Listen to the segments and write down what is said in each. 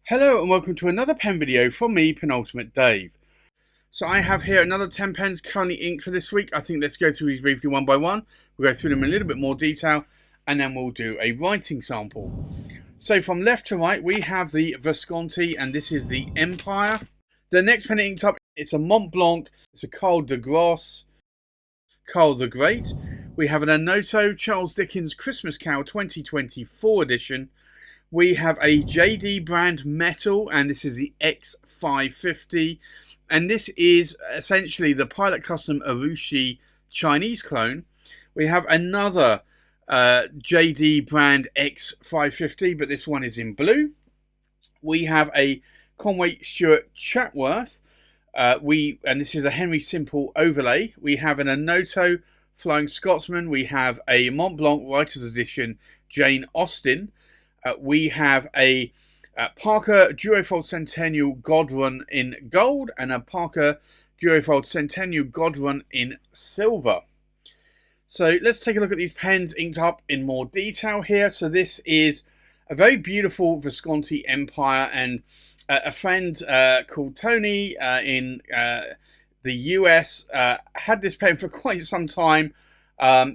Hello and welcome to another pen video from me, Penultimate Dave. So I have here another 10 pens currently inked for this week. I think let's go through these briefly one by one. We'll go through them in a little bit more detail and then we'll do a writing sample. So from left to right we have the Visconti and this is the Empire. The next pen inked up, it's a Montblanc, it's a Karl de Grosse, Karl the Great. We have an Onoto Charles Dickens Christmas Carol 2024 edition. We have a JD brand metal, and this is the X550, and this is essentially the Pilot Custom Urushi Chinese clone. We have another JD brand X550, but this one is in blue. We have a Conway Stewart Chatworth, and this is a Henry Simpole overlay. We have an Onoto Flying Scotsman. We have a Montblanc Writer's Edition Jane Austen. We have a Parker Duofold Centennial Godron in gold and a Parker Duofold Centennial Godron in silver. So let's take a look at these pens inked up in more detail here. So this is a very beautiful Visconti Empire, and a friend called Tony in the US had this pen for quite some time.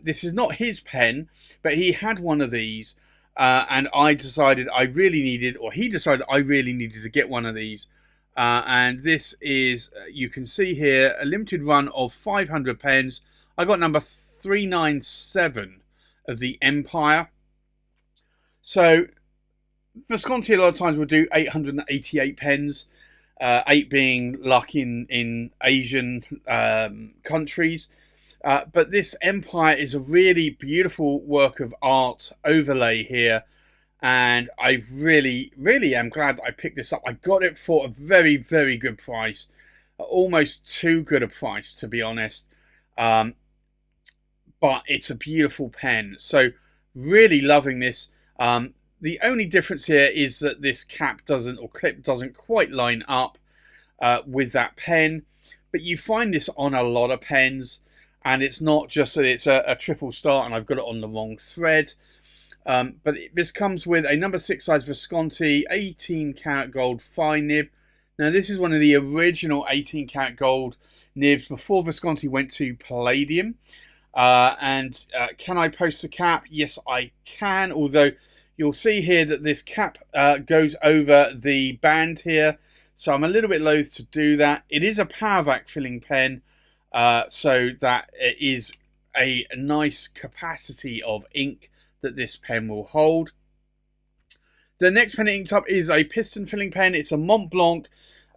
This is not his pen, but he had one of these. And I decided I really needed, or he decided I really needed to get one of these. And this is, you can see here, a limited run of 500 pens. I got number 397 of the Empire. So Visconti a lot of times will do 888 pens, 8 being luck in Asian countries. But this Empire is a really beautiful work of art overlay here, and I really am glad I picked this up. I got it for a very good price, almost too good a price to be honest, but it's a beautiful pen, so really loving this. The only difference here is that this cap doesn't, or clip doesn't quite line up with that pen, but you find this on a lot of pens. And it's not just that it's a triple start and I've got it on the wrong thread. But this comes with a number 6 size Visconti 18 karat gold fine nib. Now this is one of the original 18 karat gold nibs before Visconti went to palladium. Can I post the cap? Yes, I can. Although you'll see here that this cap goes over the band here. So I'm a little bit loath to do that. It is a power vac filling pen. So that it is a nice capacity of ink that this pen will hold. The next pen inked up is a piston filling pen. It's a Montblanc.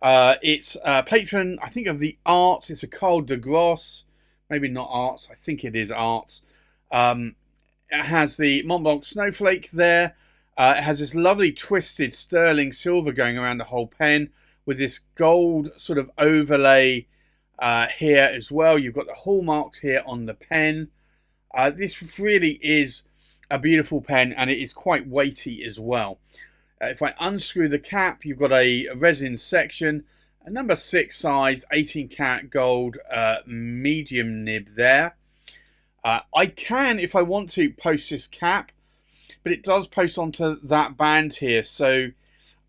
It's a patron, I think, of the arts. It's a Karl de Grosse. Maybe not arts. I think it is arts. It has the Montblanc snowflake there. It has this lovely twisted sterling silver going around the whole pen with this gold sort of overlay here as well. You've got the hallmarks here on the pen. This really is a beautiful pen, and it is quite weighty as well. If I unscrew the cap, you've got a resin section, a number 6 size 18 karat gold medium nib there. I can, if I want to, post this cap, but it does post onto that band here, so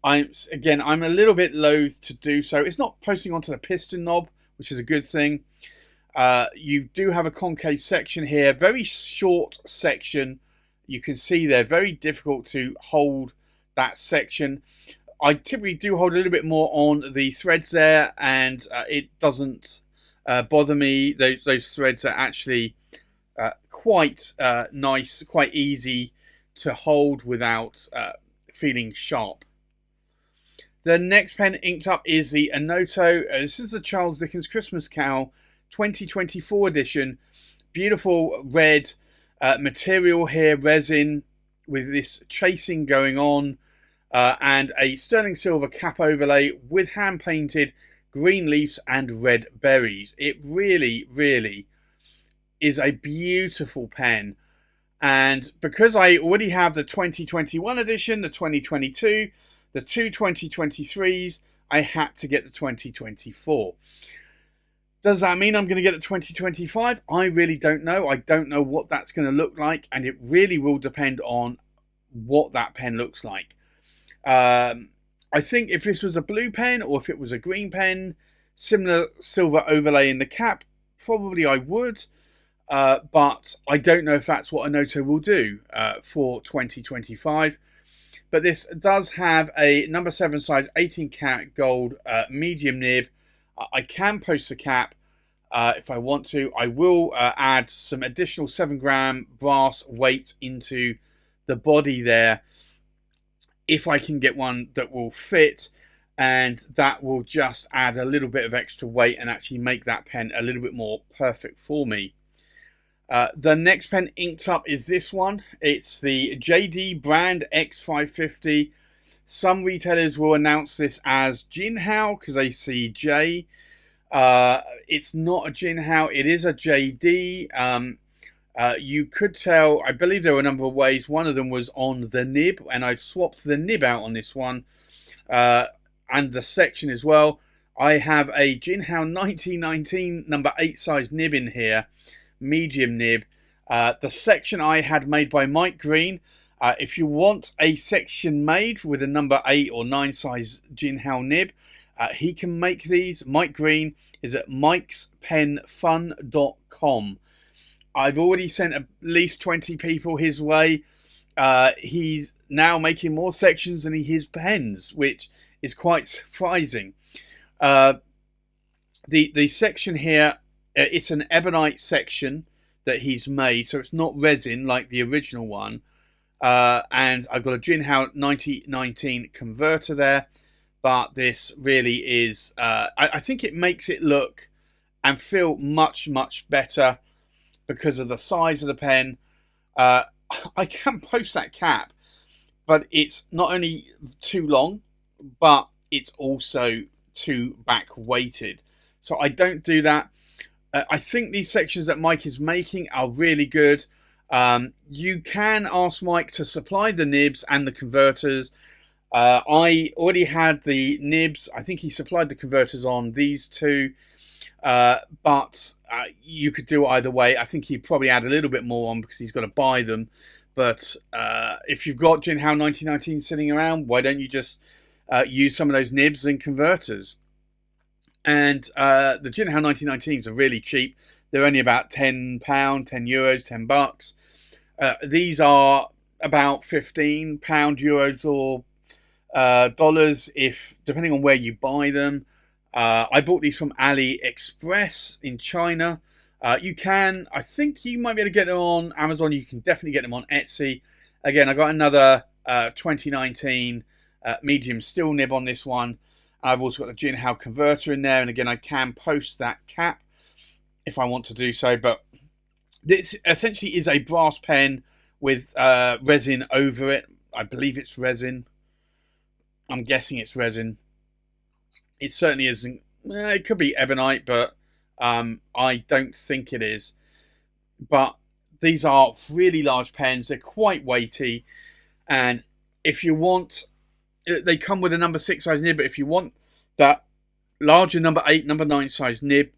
I'm a little bit loath to do so. It's not posting onto the piston knob, which is a good thing. You do have a concave section here, very short section. You can see they're very difficult to hold that section. I typically do hold a little bit more on the threads there, and it doesn't bother me. Those threads are actually quite nice, quite easy to hold without feeling sharp. The next pen inked up is the Onoto. This is the Charles Dickens Christmas Carol 2024 edition. Beautiful red material here, resin with this chasing going on, and a sterling silver cap overlay with hand painted green leaves and red berries. It really is a beautiful pen. And because I already have the 2021 edition, the 2022, the two 2023s, I had to get the 2024. Does that mean I'm going to get the 2025? I really don't know. I don't know what that's going to look like, and it really will depend on what that pen looks like. I think if this was a blue pen or if it was a green pen, similar silver overlay in the cap, probably I would. But I don't know if that's what Onoto will do for 2025. But this does have a number 7 size 18 karat gold medium nib. I can post the cap if I want to. I will add some additional 7 gram brass weight into the body there if I can get one that will fit, and that will just add a little bit of extra weight and actually make that pen a little bit more perfect for me. The next pen inked up is this one. It's the JD brand X550. Some retailers will announce this as Jinhao because they see J. It's not a Jinhao, it is a JD. You could tell, I believe there were a number of ways. One of them was on the nib, and I've swapped the nib out on this one. And the section as well. I have a Jinhao 1919 number 8 size nib in here. Medium nib. The section I had made by Mike Green. If you want a section made with a number 8 or 9 size Jinhao nib, he can make these. Mike Green is at mikespenfun.com. I've already sent at least 20 people his way. He's now making more sections than his pens, which is quite surprising. The section here, it's an ebonite section that he's made, so it's not resin like the original one. And I've got a Jinhao 1919 converter there, but this really is, I think it makes it look and feel much, much better because of the size of the pen. I can post that cap, but it's not only too long, but it's also too back weighted. So I don't do that. I think these sections that Mike is making are really good. You can ask Mike to supply the nibs and the converters. I already had the nibs. I think he supplied the converters on these two. But you could do it either way. I think he'd probably add a little bit more on because he's got to buy them. But if you've got Jinhao 1919 sitting around, why don't you just use some of those nibs and converters? And the Jinhao 1919s are really cheap. They're only about £10, €10, $10. These are about £15, euros, or dollars, if depending on where you buy them. I bought these from AliExpress in China. You can, I think you might be able to get them on Amazon. You can definitely get them on Etsy. Again, I got another 2019 medium steel nib on this one. I've also got a Jinhao converter in there, and again, I can post that cap if I want to do so. But this essentially is a brass pen with resin over it. I believe it's resin. I'm guessing it's resin. It certainly isn't. It could be ebonite, but I don't think it is. But these are really large pens. They're quite weighty, and if you want, they come with a number 6 size nib. But if you want that larger number 8, number 9 size nib,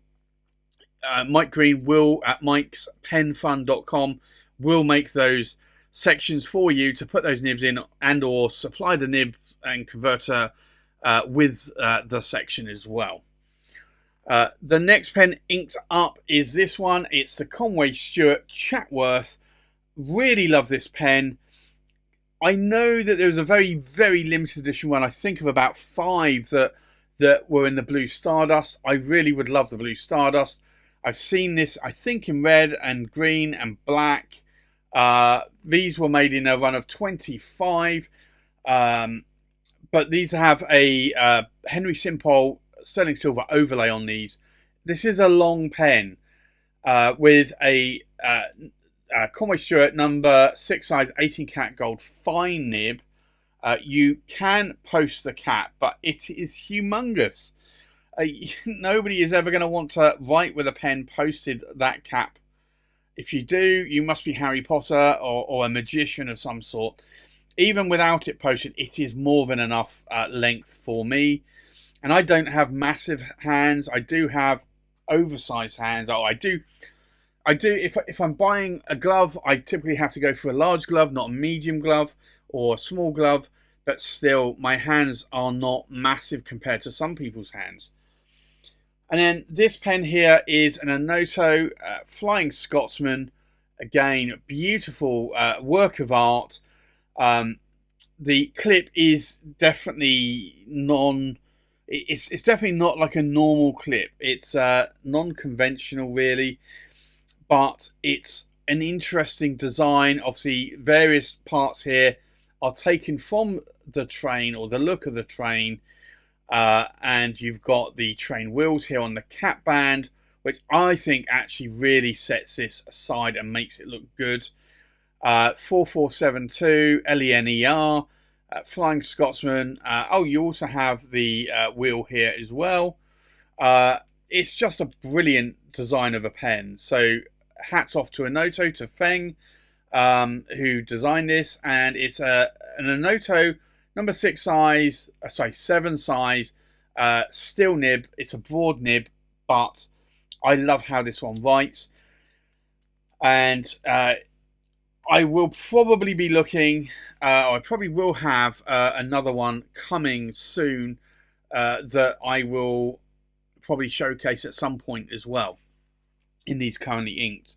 Mike Green will at mikespenfun.com will make those sections for you to put those nibs in, and or supply the nib and converter with the section as well. The next pen inked up is this one. It's the Conway Stewart Chatworth. Really love this pen. I know that there was a very, very limited edition one. I think of about 5 that were in the blue Stardust. I really would love the blue Stardust. I've seen this, I think, in red and green and black. These were made in a run of 25. But these have a Henry Simpole sterling silver overlay on these. This is a long pen with a Conway Stewart number 6 size 18 karat gold fine nib. You can post the cap, but it is humongous. Nobody is ever going to want to write with a pen posted that cap. If you do, you must be Harry Potter or a magician of some sort. Even without it posted, it is more than enough length for me. And I don't have massive hands. I do have oversized hands. Oh, I do. If I'm buying a glove, I typically have to go for a large glove, not a medium glove or a small glove. but still my hands are not massive compared to some people's hands. And then this pen here is an Onoto Flying Scotsman. Again, beautiful work of art. The clip is definitely it's definitely not like a normal clip. It's non-conventional really, but it's an interesting design. Obviously, various parts here are taken from the train or the look of the train. And you've got the train wheels here on the cap band, which I think actually really sets this aside and makes it look good. 4472 LENER, Flying Scotsman. Oh, you also have the wheel here as well. It's just a brilliant design of a pen. So hats off to Onoto, to Feng, who designed this, and it's an Onoto number 6 size, 7 size, steel nib. It's a broad nib, but I love how this one writes. And I will probably be looking, I probably will have another one coming soon that I will probably showcase at some point as well in these currently inked.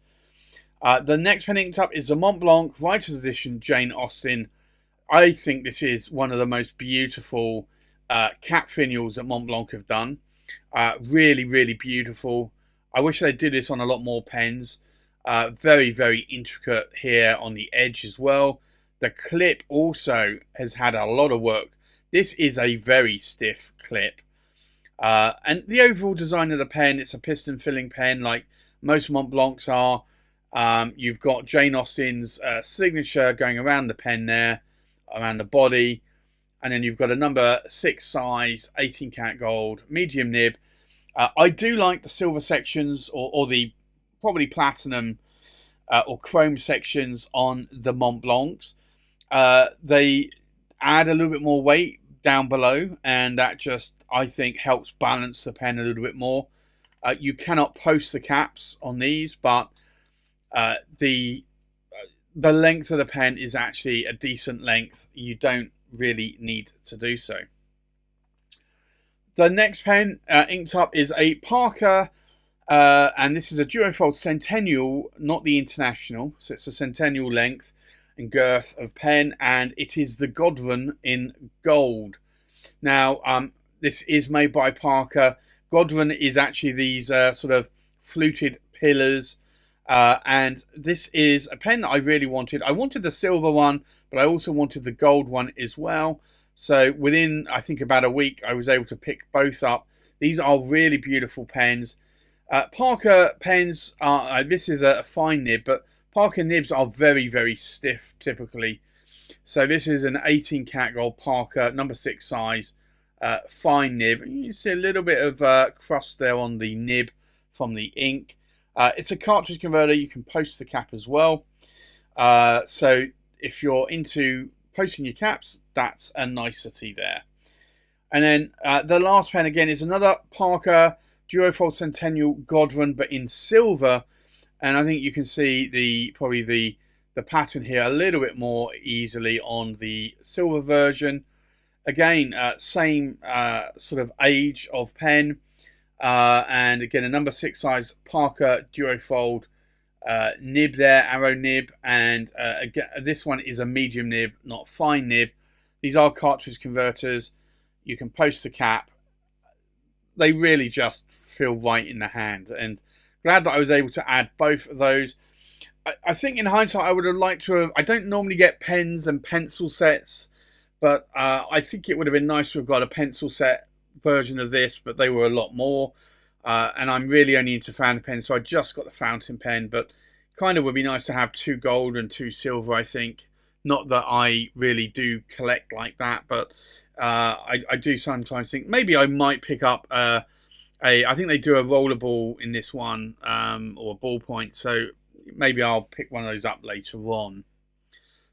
The next pen inked up is the Montblanc Writer's Edition Jane Austen. I think this is one of the most beautiful cap finials that Montblanc have done. Really, really beautiful. I wish they did this on a lot more pens. Very, very intricate here on the edge as well. The clip also has had a lot of work. This is a very stiff clip. And the overall design of the pen, it's a piston filling pen like most Montblancs are. You've got Jane Austen's signature going around the pen there, around the body. And then you've got a number 6 size, 18 karat gold, medium nib. I do like the silver sections or the probably platinum or chrome sections on the Montblancs. They add a little bit more weight down below, and that just, I think, helps balance the pen a little bit more. You cannot post the caps on these, but the length of the pen is actually a decent length. You don't really need to do so. The next pen inked up is a Parker, and this is a Duofold Centennial, not the International. So it's a Centennial length and girth of pen, and it is the Godron in gold. Now, this is made by Parker. Godron is actually these sort of fluted pillars, and this is a pen that I really wanted. I wanted the silver one, but I also wanted the gold one as well. So within, I think, about a week, I was able to pick both up. These are really beautiful pens. Parker pens are, this is a fine nib, but Parker nibs are very, very stiff typically. So this is an 18 karat gold Parker, number 6 size, fine nib. You see a little bit of crust there on the nib from the ink. It's a cartridge converter. You can post the cap as well. So if you're into posting your caps, that's a nicety there. And then the last pen again is another Parker Duofold Centennial Godron, but in silver. And I think you can see probably the pattern here a little bit more easily on the silver version. Again, same sort of age of pen. And again, a number 6 size Parker Duofold nib there, arrow nib, and again, this one is a medium nib, not fine nib. These are cartridge converters. You can post the cap. They really just feel right in the hand, and glad that I was able to add both of those. I think in hindsight I would have liked to have, I don't normally get pens and pencil sets, but I think it would have been nice to have got a pencil set version of this, but they were a lot more. And I'm really only into fountain pens, so I just got the fountain pen, but kind of would be nice to have 2 gold and 2 silver, I think. Not that I really do collect like that, but I do sometimes think maybe I might pick up I think they do a rollerball in this one, or a ballpoint, so maybe I'll pick one of those up later on.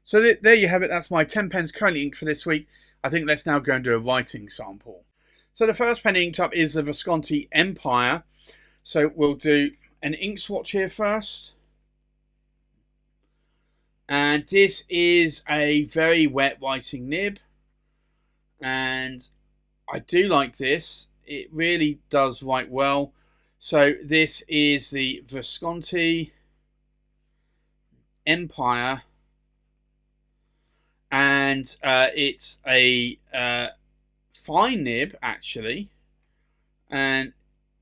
So there you have it. That's my 10 pens currently inked for this week. I think let's now go and do a writing sample. So the first pen inked up is the Visconti Empire. So we'll do an ink swatch here first. And this is a very wet writing nib. and I do like this. It really does write well. So this is the Visconti Empire, and it's a fine nib actually, and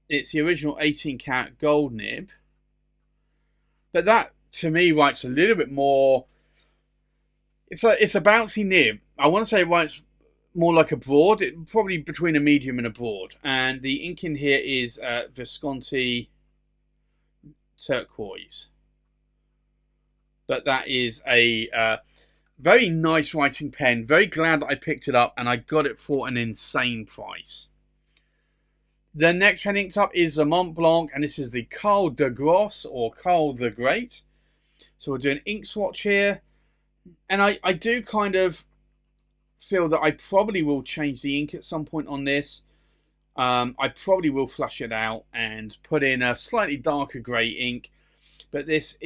it's the original 18-karat gold nib. But that to me writes a little bit more. It's a bouncy nib. I want to say it writes more like a broad, probably between a medium and a broad. And the ink in here is Visconti turquoise. But that is a very nice writing pen. Very glad that I picked it up, and I got it for an insane price. The next pen inked up is the Montblanc, and this is the Karl de Grosse, or Karl the Great. So we'll do an ink swatch here. And I do kind of feel that I probably will change the ink at some point on this. I probably will flush it out and put in a slightly darker grey ink. But this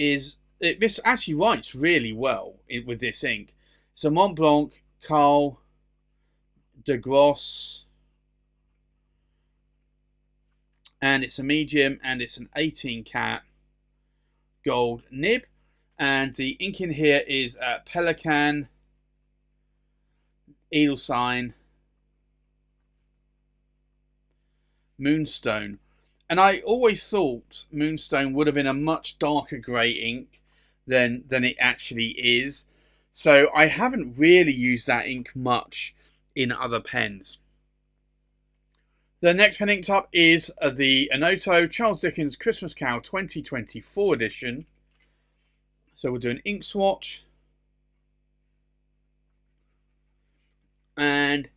actually writes really well with this ink. It's a Montblanc Karl de Grosse, and it's a medium, and it's an 18-karat gold nib. And the ink in here is Pelican, Edelstein, Moonstone. And I always thought Moonstone would have been a much darker grey ink than it actually is. So I haven't really used that ink much in other pens. The next pen inked up is the Onoto Charles Dickens Christmas Carol 2024 edition. So we'll do an ink swatch. And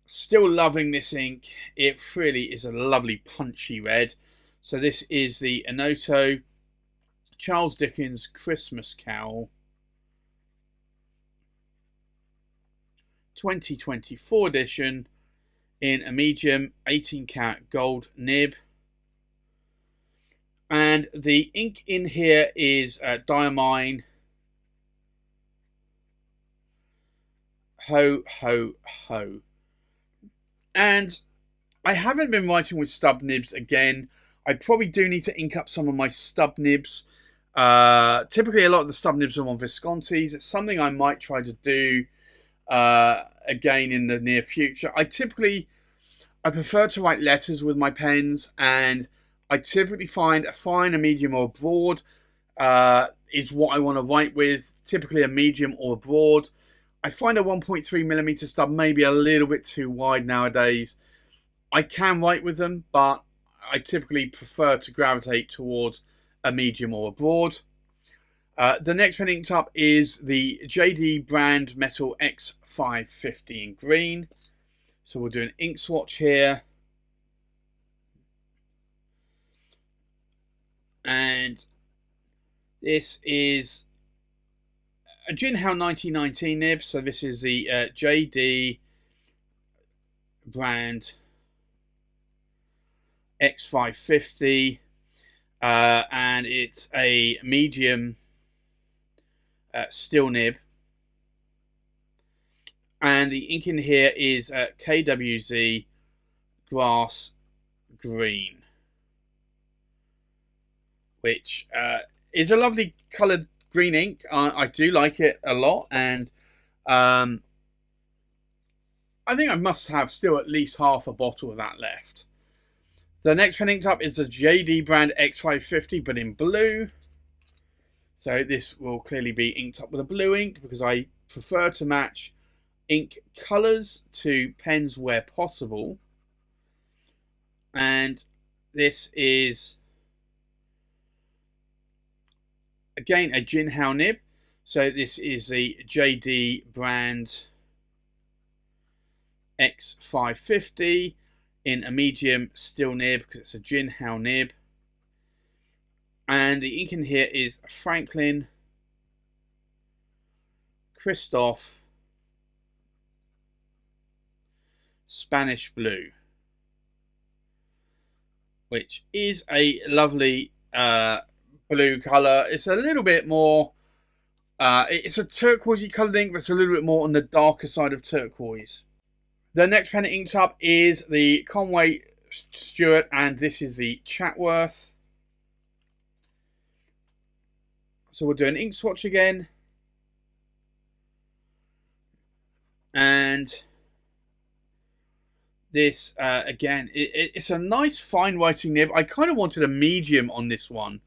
still loving this ink. It really is a lovely punchy red. So this is the Onoto Charles Dickens Christmas Carol 2024 edition in a medium 18-karat gold nib. And the ink in here is Diamine Ho Ho Ho. And I haven't been writing with stub nibs again. I probably do need to ink up some of my stub nibs. Typically a lot of the stub nibs are on Viscontis. It's something I might try to do again in the near future. I prefer to write letters with my pens, and I typically find a fine, a medium, or a broad is what I want to write with. Typically a medium or a broad. I find a 1.3mm stub maybe a little bit too wide nowadays. I can write with them, but I typically prefer to gravitate towards a medium or a broad. The next pen inked up is the JD brand Metal X550 in green. So we'll do an ink swatch here. And this is a Jinhao 1919 nib. So this is the JD brand X550. And it's a medium steel nib. And the ink in here is KWZ Grass Green, which is a lovely coloured green ink. I do like it a lot, and I think I must have still at least half a bottle of that left. The next pen inked up is a JD brand X550, but in blue. So this will clearly be inked up with a blue ink, because I prefer to match ink colours to pens where possible. And this is again a Jinhao nib. So this is the JD brand X550 in a medium steel nib, because it's a Jinhao nib. And the ink in here is Franklin Christoph Spanish Blue, which is a lovely blue colour. It's a little bit more It's a turquoisey coloured ink, but it's a little bit more on the darker side of turquoise. The next pen inked up is the Conway Stewart, and this is the Chatworth. So we'll do an ink swatch again. And this, again, it's a nice fine writing nib. I kind of wanted a medium on this one,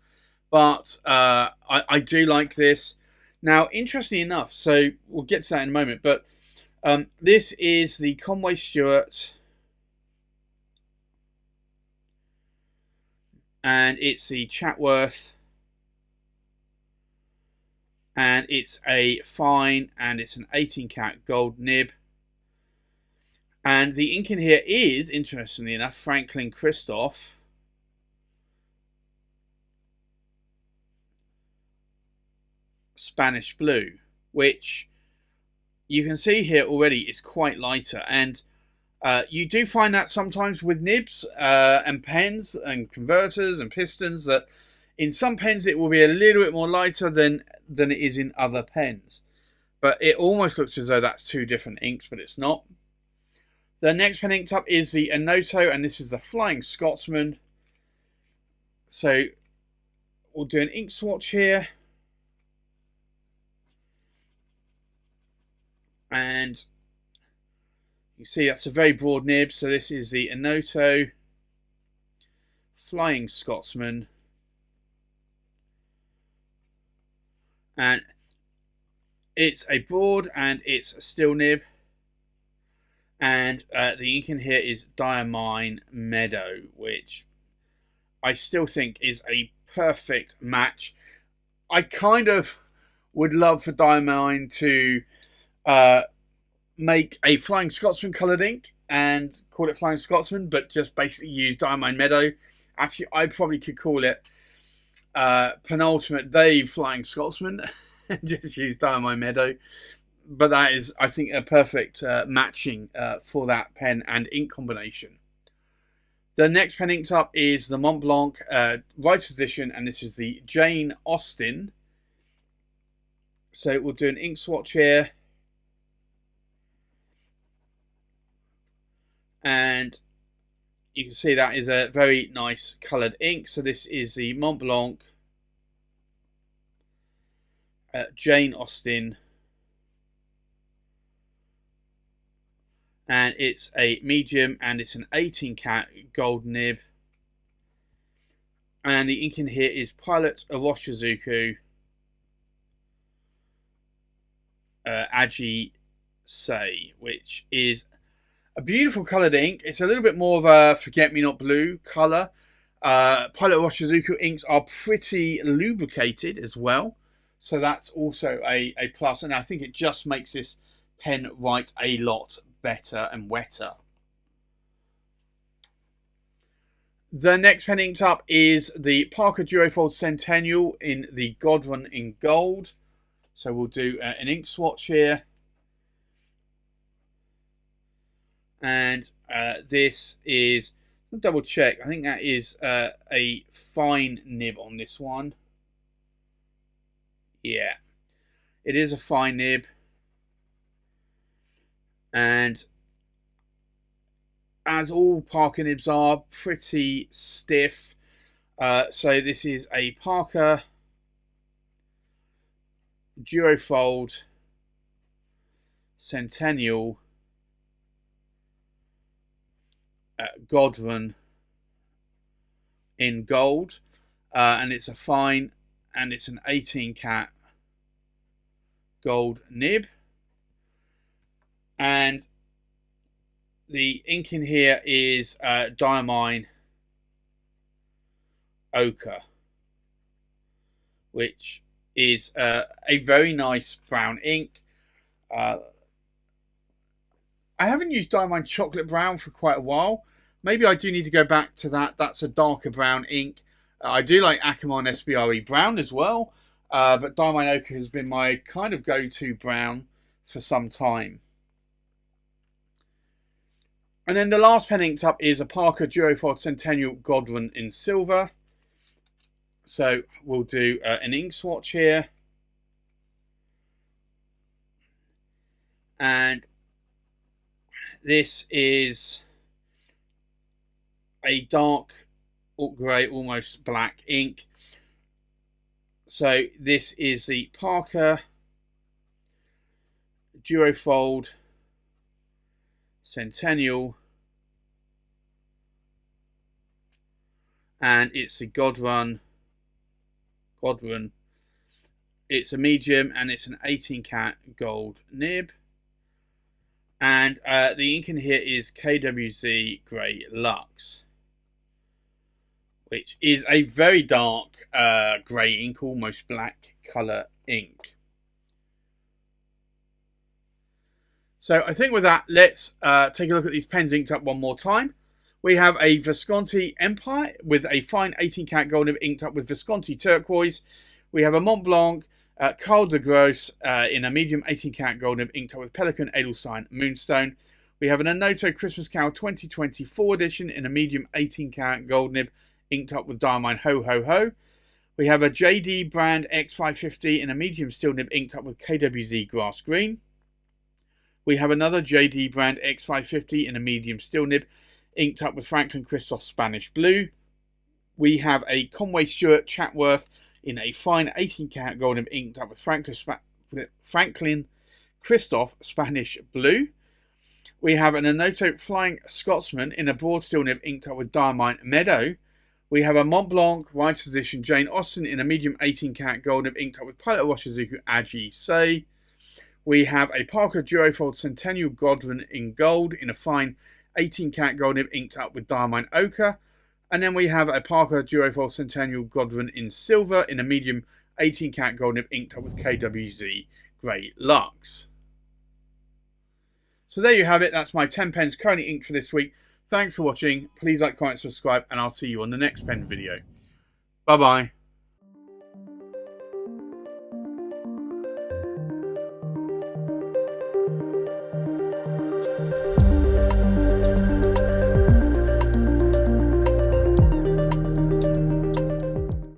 but I do like this. Now, interestingly enough, so we'll get to that in a moment, but this is the Conway Stewart, and it's the Chatworth, and it's a fine, and it's an 18-cat gold nib. And the ink in here is, interestingly enough, Franklin Christoph. Spanish blue, which you can see here already is quite lighter, and you do find that sometimes with nibs and pens and converters and pistons, that in some pens it will be a little bit more lighter than it is in other pens, but it almost looks as though that's two different inks, but it's not. The next pen inked up is the Onoto, and this is the Flying Scotsman. So we'll do an ink swatch here. And you see that's a very broad nib. So this is the Onoto Flying Scotsman. And it's a broad and it's a steel nib. And the ink in here is Diamine Meadow, which I still think is a perfect match. I kind of would love for Diamine to make a Flying Scotsman coloured ink and call it Flying Scotsman, but just basically use Diamine Meadow. Actually, I probably could call it Penultimate Dave Flying Scotsman and just use Diamine Meadow. But that is, I think, a perfect matching for that pen and ink combination. The next pen inked up is the Montblanc Writer's Edition, and this is the Jane Austen. So we'll do an ink swatch here. And you can see that is a very nice coloured ink. So this is the Montblanc Jane Austen. And it's a medium, and it's an 18-cat gold nib. And the ink in here is Pilot Orochizuku Aji Sei, which is a beautiful coloured ink. It's a little bit more of a forget-me-not blue colour. Pilot Orochizuku inks are pretty lubricated as well, so that's also a plus. And I think it just makes this pen write a lot better and wetter. The next pen inked up is the Parker Duofold Centennial in the Godron in gold. So we'll do an ink swatch here. And this is, I'll double check, I think that is a fine nib on this one. Yeah, it is a fine nib. And as all Parker nibs are, pretty stiff. So this is a Parker Duofold Centennial Godron in gold, and it's a fine, and it's an 18-cat gold nib. And the ink in here is Diamine Ochre, which is a very nice brown ink. I haven't used Diamine Chocolate Brown for quite a while. Maybe I do need to go back to that. That's a darker brown ink. I do like Akamon SBRE Brown as well, but Diamine Ochre has been my kind of go-to brown for some time. And then the last pen inked up is a Parker Duofold Centennial Godron in silver. So we'll do an ink swatch here. And this is a dark grey, almost black ink. So this is the Parker Duofold Centennial, and it's a Godron. It's a medium, and it's an 18 karat gold nib. And the ink in here is KWZ Grey Lux, which is a very dark grey ink, almost black colour ink. So I think with that, let's take a look at these pens inked up one more time. We have a Visconti Empire with a fine 18 karat gold nib inked up with Visconti turquoise. We have a Montblanc Karl de Grosse in a medium 18 karat gold nib inked up with Pelican Edelstein Moonstone. We have an Onoto Christmas Carol 2024 edition in a medium 18 karat gold nib inked up with Diamond Ho Ho Ho. We have a JD brand X550 in a medium steel nib inked up with KWZ Grass Green. We have another JD brand X550 in a medium steel nib inked up with Franklin Christoph Spanish Blue. We have a Conway Stewart Chatworth in a fine 18 karat gold nib inked up with Franklin Christoph Spanish Blue. We have an Onoto Flying Scotsman in a broad steel nib inked up with Diamond Meadow. We have a Montblanc Writer's Edition Jane Austen in a medium 18 karat gold nib inked up with Pilot Washizuku Aji Sei. We have a Parker Duofold Centennial Godron in gold in a fine 18 karat gold nib inked up with Diamond Ochre. And then we have a Parker Duofold Centennial Godron in silver in a medium 18 karat gold nib inked up with KWZ Grey Lux. So there you have it. That's my 10 pens currently inked for this week. Thanks for watching. Please like, comment, subscribe, and I'll see you on the next pen video. Bye bye.